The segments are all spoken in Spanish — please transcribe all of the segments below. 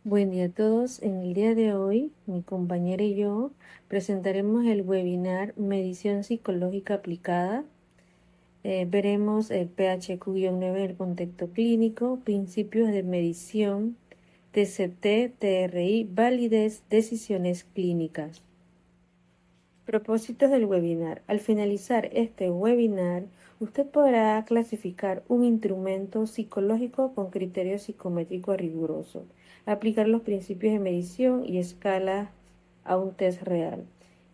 Buen día a todos. En el día de hoy, mi compañera y yo presentaremos el webinar Medición Psicológica Aplicada. Veremos el PHQ-9 en el contexto clínico, principios de medición, TCT, TRI, validez, decisiones clínicas. Propósitos del webinar. Al finalizar este webinar, usted podrá clasificar un instrumento psicológico con criterio psicométrico riguroso, aplicar los principios de medición y escalas a un test real,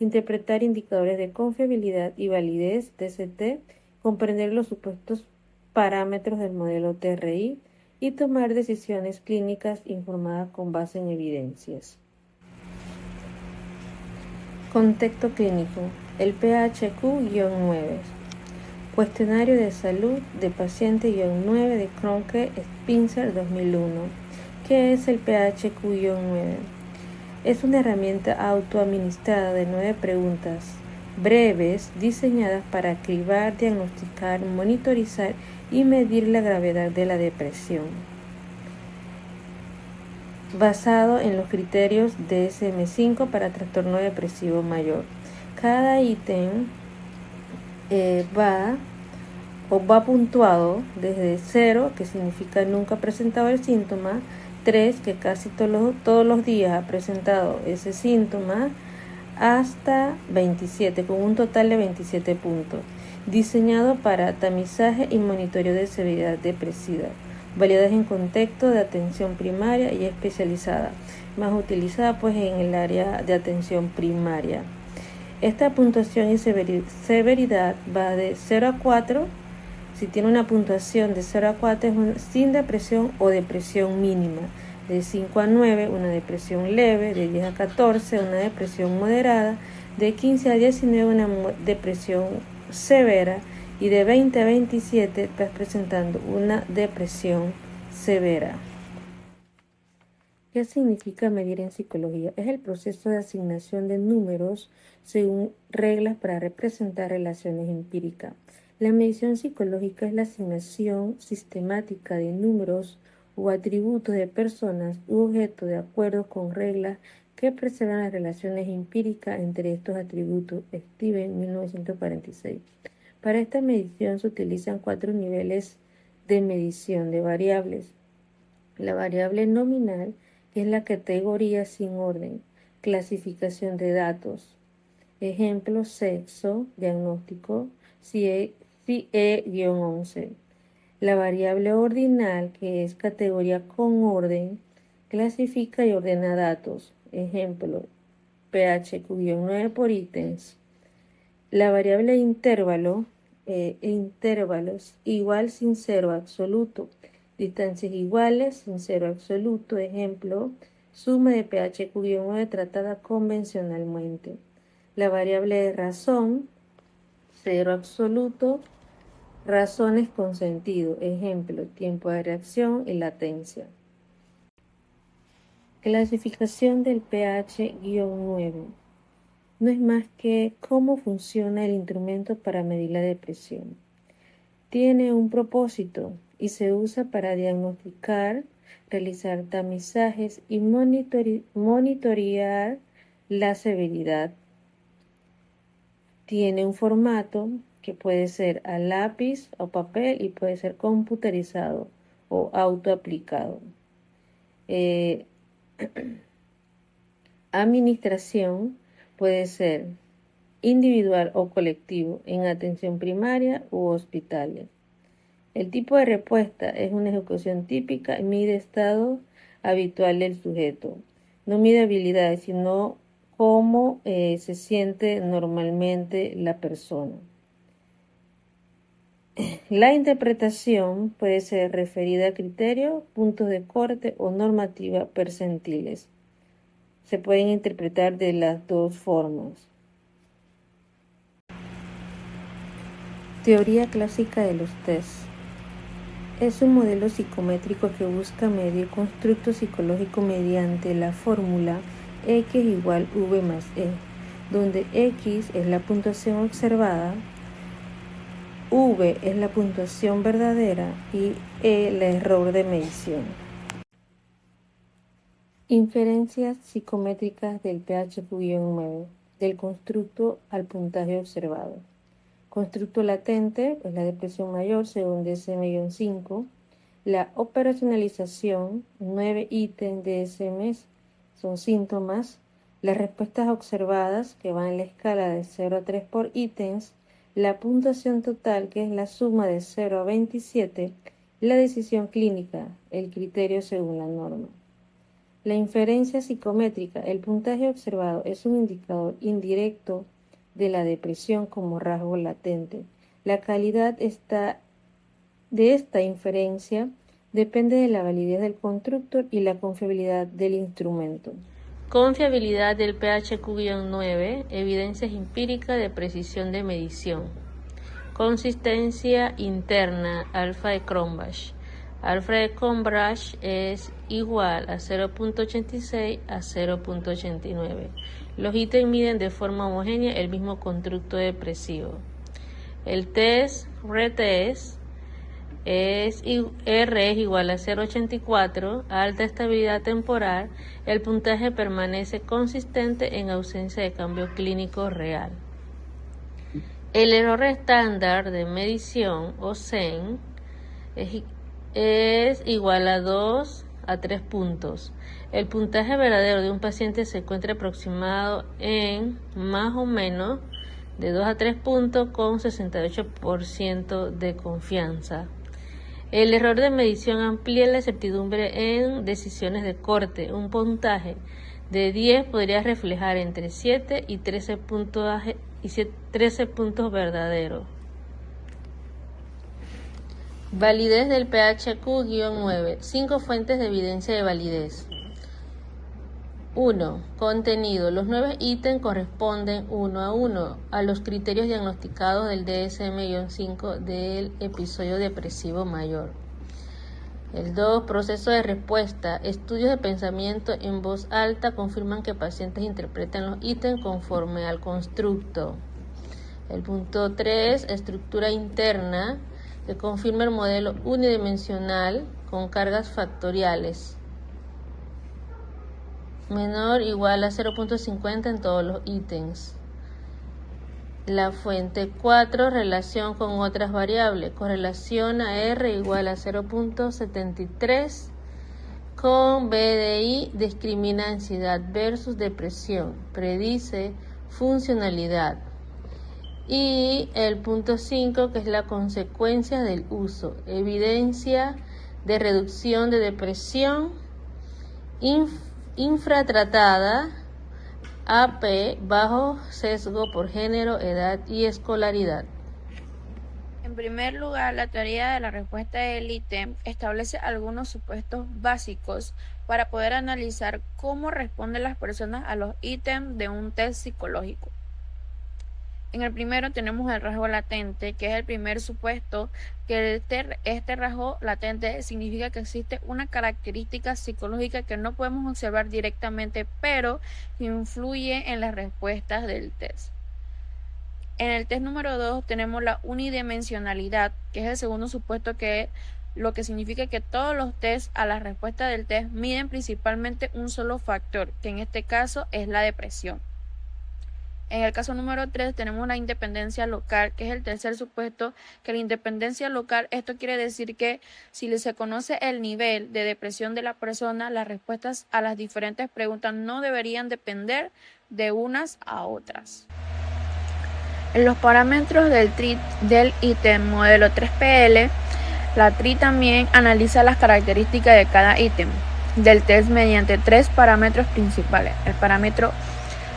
interpretar indicadores de confiabilidad y validez TCT, comprender los supuestos parámetros del modelo TRI y tomar decisiones clínicas informadas con base en evidencias. Contexto clínico. El PHQ-9. Cuestionario de salud de paciente-9 de Kroenke-Spitzer 2001. ¿Qué es el PHQ-9? Es una herramienta autoadministrada de 9 preguntas breves diseñadas para cribar, diagnosticar, monitorizar y medir la gravedad de la depresión, basado en los criterios DSM-5 para trastorno depresivo mayor. Cada ítem va puntuado desde 0, que significa nunca ha presentado el síntoma, 3, que casi todos los días ha presentado ese síntoma, hasta 27, con un total de 27 puntos, diseñado para tamizaje y monitoreo de severidad depresiva, validadas en contexto de atención primaria y especializada, más utilizada pues en el área de atención primaria. Esta puntuación y severidad va de 0 a 4. Si tiene una puntuación de 0 a 4 es sin depresión o depresión mínima. De 5 a 9 una depresión leve. De 10 a 14 una depresión moderada. De 15 a 19 una depresión severa. Y de 20 a 27 estás presentando una depresión severa. ¿Qué significa medir en psicología? Es el proceso de asignación de números según reglas para representar relaciones empíricas. La medición psicológica es la asignación sistemática de números o atributos de personas u objetos de acuerdo con reglas que preservan las relaciones empíricas entre estos atributos. Steven, 1946. Para esta medición se utilizan 4 niveles de medición de variables. La variable nominal, que es la categoría sin orden, clasificación de datos. Ejemplo, sexo, diagnóstico, CIE-11. La variable ordinal, que es categoría con orden, clasifica y ordena datos. Ejemplo, PHQ-9 por ítems. La variable intervalos, igual sin cero absoluto. Distancias iguales sin cero absoluto. Ejemplo, suma de PHQ-9 tratada convencionalmente. La variable de razón, cero absoluto, razones con sentido. Ejemplo, tiempo de reacción y latencia. Clasificación del PH-9. No es más que cómo funciona el instrumento para medir la depresión. Tiene un propósito y se usa para diagnosticar, realizar tamizajes y monitorear la severidad. Tiene un formato que puede ser a lápiz o papel y puede ser computarizado o autoaplicado. Administración puede ser individual o colectivo en atención primaria u hospitales. El tipo de respuesta es una ejecución típica y mide estado habitual del sujeto. No mide habilidades, sino cómo se siente normalmente la persona. La interpretación puede ser referida a criterios, puntos de corte o normativa percentiles. Se pueden interpretar de las dos formas. Teoría clásica de los tests. Es un modelo psicométrico que busca medir constructo psicológico mediante la fórmula X igual V más E, donde X es la puntuación observada, V es la puntuación verdadera y E el error de medición. Inferencias psicométricas del pH-9 del constructo al puntaje observado. Constructo latente es la depresión mayor según DSM-5. La operacionalización, 9 ítems de DSM son síntomas. Las respuestas observadas, que van en la escala de 0 a 3 por ítems. La puntuación total, que es la suma de 0 a 27. La decisión clínica, el criterio según la norma. La inferencia psicométrica, el puntaje observado, es un indicador indirecto de la depresión como rasgo latente. La calidad de esta inferencia depende de la validez del constructor y la confiabilidad del instrumento. Confiabilidad del pH-9, evidencias empíricas de precisión de medición. Consistencia interna, alfa de Cronbach. Alfa de Cronbach es igual a 0.86 a 0.89. Los ítems miden de forma homogénea el mismo constructo depresivo. El test retest R es igual a 0.84, alta estabilidad temporal, el puntaje permanece consistente en ausencia de cambio clínico real. El error estándar de medición, o SEN, es igual a 2 a 3 puntos. El puntaje verdadero de un paciente se encuentra aproximado en más o menos de 2 a 3 puntos con 68% de confianza. El error de medición amplía la certidumbre en decisiones de corte. Un puntaje de 10 podría reflejar entre 7 y 13 puntos verdaderos. Validez del pH-9. 5 fuentes de evidencia de validez. 1. Contenido. Los 9 ítems corresponden uno a uno a los criterios diagnosticados del DSM-5 del episodio depresivo mayor. El 2. Proceso de respuesta. Estudios de pensamiento en voz alta confirman que pacientes interpretan los ítems conforme al constructo. El punto 3. Estructura interna, que confirma el modelo unidimensional con cargas factoriales menor o igual a 0.50 en todos los ítems. La fuente 4, relación con otras variables, correlación a R igual a 0.73 con BDI, discrimina ansiedad versus depresión, predice funcionalidad. Y el punto 5, que es la consecuencia del uso, evidencia de reducción de depresión infratratada, AP, bajo sesgo por género, edad y escolaridad. En primer lugar, la teoría de la respuesta del ítem establece algunos supuestos básicos para poder analizar cómo responden las personas a los ítems de un test psicológico. En el primero tenemos el rasgo latente, que es el primer supuesto, que este rasgo latente significa que existe una característica psicológica que no podemos observar directamente, pero que influye en las respuestas del test. En el test número 2 tenemos la unidimensionalidad, que es el segundo supuesto, lo que significa que todos los tests a la respuesta del test miden principalmente un solo factor, que en este caso es la depresión. En el caso número 3 tenemos la independencia local, que es el tercer supuesto, que la independencia local, esto quiere decir que si se conoce el nivel de depresión de la persona, las respuestas a las diferentes preguntas no deberían depender de unas a otras. En los parámetros del ítem modelo 3PL, la TRI también analiza las características de cada ítem del test mediante 3 parámetros principales. El parámetro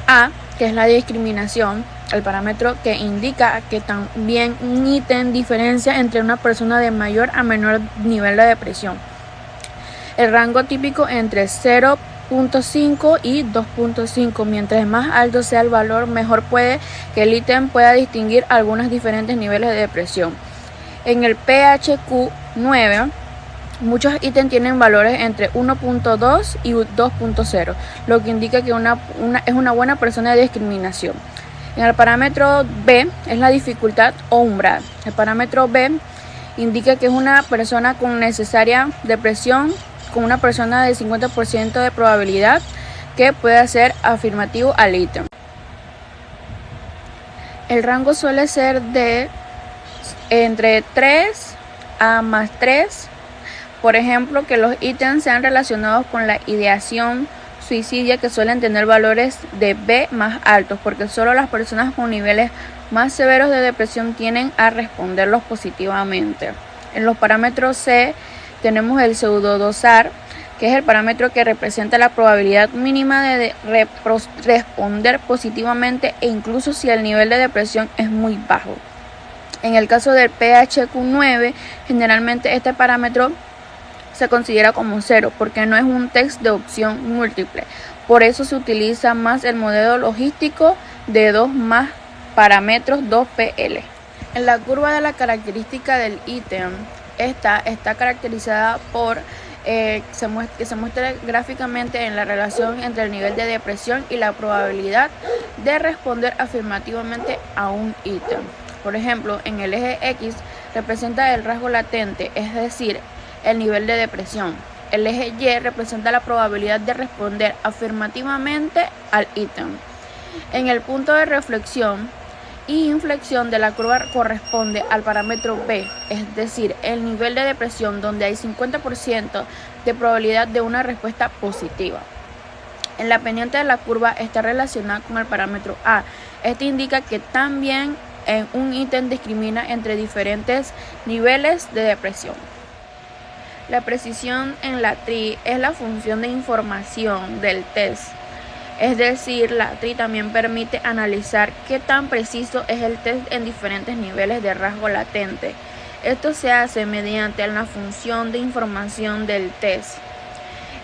A, que es la discriminación, el parámetro que indica que también un ítem diferencia entre una persona de mayor a menor nivel de depresión. El rango típico entre 0.5 y 2.5, mientras más alto sea el valor, mejor puede que el ítem pueda distinguir algunos diferentes niveles de depresión. En el pHQ-9, muchos ítems tienen valores entre 1.2 y 2.0, lo que indica que es una buena persona de discriminación. En el parámetro B es la dificultad o umbral. El parámetro B indica que es una persona con necesaria depresión con una persona de 50% de probabilidad que pueda ser afirmativo al ítem. El rango suele ser de entre 3 a más 3. Por ejemplo, que los ítems sean relacionados con la ideación suicidia, que suelen tener valores de B más altos, porque solo las personas con niveles más severos de depresión tienden a responderlos positivamente. En los parámetros C tenemos el pseudodosar, que es el parámetro que representa la probabilidad mínima de responder positivamente, e incluso si el nivel de depresión es muy bajo. En el caso del PHQ-9, generalmente este parámetro se considera como 0 porque no es un test de opción múltiple. Por eso se utiliza más el modelo logístico de 2 más parámetros 2PL. En la curva de la característica del ítem, esta está caracterizada por que se muestra gráficamente en la relación entre el nivel de depresión y la probabilidad de responder afirmativamente a un ítem. Por ejemplo, en el eje X representa el rasgo latente, es decir, el nivel de depresión. El eje Y representa la probabilidad de responder afirmativamente al ítem. En el punto de reflexión y inflexión de la curva corresponde al parámetro B, es decir, el nivel de depresión, donde hay 50% de probabilidad de una respuesta positiva. En la pendiente de la curva está relacionada con el parámetro A. Este indica que también un ítem discrimina entre diferentes niveles de depresión. La precisión en la TRI es la función de información del test. Es decir, la TRI también permite analizar qué tan preciso es el test en diferentes niveles de rasgo latente. Esto se hace mediante la función de información del test.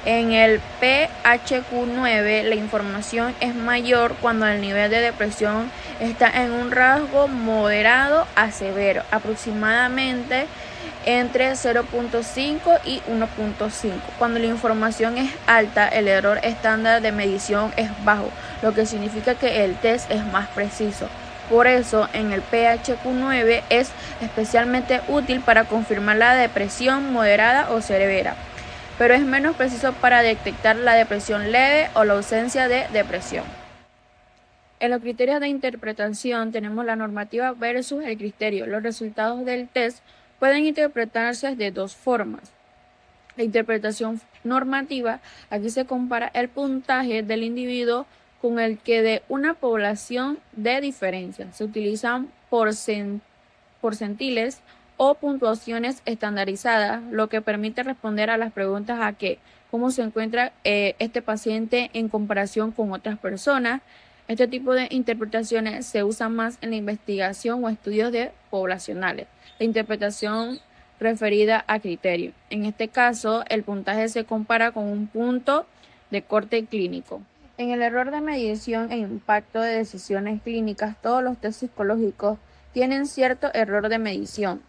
En el PHQ-9 la información es mayor cuando el nivel de depresión está en un rasgo moderado a severo, aproximadamente entre 0.5 y 1.5. Cuando la información es alta, el error estándar de medición es bajo, lo que significa que el test es más preciso. Por eso, en el PHQ-9 es especialmente útil para confirmar la depresión moderada o severa, pero es menos preciso para detectar la depresión leve o la ausencia de depresión. En los criterios de interpretación tenemos la normativa versus el criterio. Los resultados del test pueden interpretarse de dos formas. La interpretación normativa, aquí se compara el puntaje del individuo con el que de una población de diferencia. Se utilizan porcentiles o puntuaciones estandarizadas, lo que permite responder a las preguntas a que cómo se encuentra este paciente en comparación con otras personas. Este tipo de interpretaciones se usan más en la investigación o estudios poblacionales. La interpretación referida a criterio. En este caso, el puntaje se compara con un punto de corte clínico. En el error de medición e impacto de decisiones clínicas, todos los test psicológicos tienen cierto error de medición.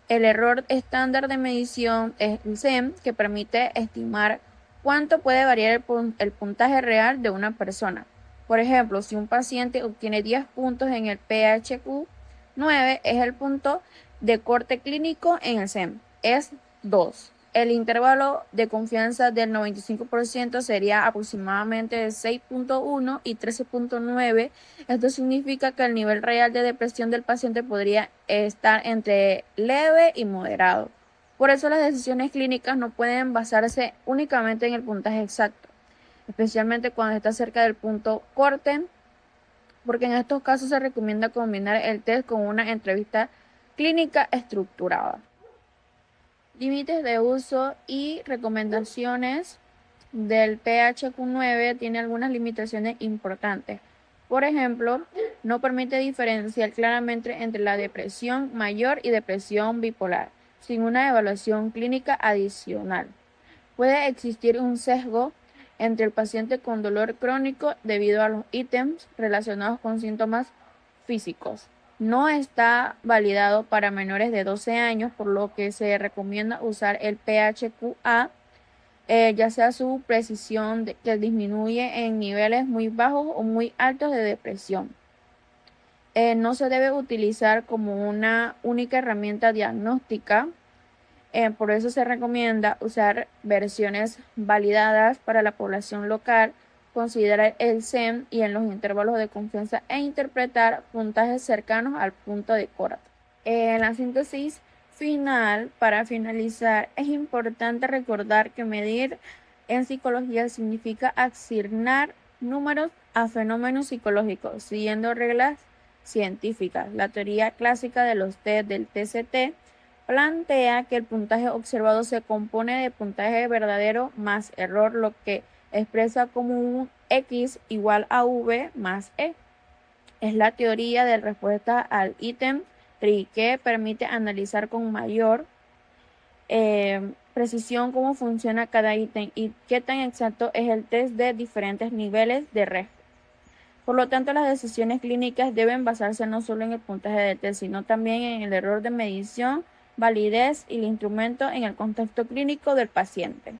El error estándar de medición es el SEM, que permite estimar cuánto puede variar el puntaje real de una persona. Por ejemplo, si un paciente obtiene 10 puntos en el PHQ-9, es el punto de corte clínico en el SEM, es 2. El intervalo de confianza del 95% sería aproximadamente de 6.1 y 13.9. Esto significa que el nivel real de depresión del paciente podría estar entre leve y moderado. Por eso las decisiones clínicas no pueden basarse únicamente en el puntaje exacto, especialmente cuando está cerca del punto corte, porque en estos casos se recomienda combinar el test con una entrevista clínica estructurada. Límites de uso y recomendaciones del PHQ-9 tiene algunas limitaciones importantes. Por ejemplo, no permite diferenciar claramente entre la depresión mayor y depresión bipolar, sin una evaluación clínica adicional. Puede existir un sesgo entre el paciente con dolor crónico debido a los ítems relacionados con síntomas físicos. No está validado para menores de 12 años, por lo que se recomienda usar el PHQ-A, ya sea su precisión que disminuye en niveles muy bajos o muy altos de depresión. No se debe utilizar como una única herramienta diagnóstica. Por eso se recomienda usar versiones validadas para la población local, considerar el SEM y en los intervalos de confianza e interpretar puntajes cercanos al punto de corte. En la síntesis final, para finalizar, es importante recordar que medir en psicología significa asignar números a fenómenos psicológicos, siguiendo reglas científicas. La teoría clásica de los test del TCT plantea que el puntaje observado se compone de puntaje verdadero más error, lo que expresa como un X igual a V más E. Es la teoría de respuesta al ítem TRI que permite analizar con mayor precisión cómo funciona cada ítem y qué tan exacto es el test de diferentes niveles de riesgo. Por lo tanto, las decisiones clínicas deben basarse no solo en el puntaje de test, sino también en el error de medición, validez y el instrumento en el contexto clínico del paciente.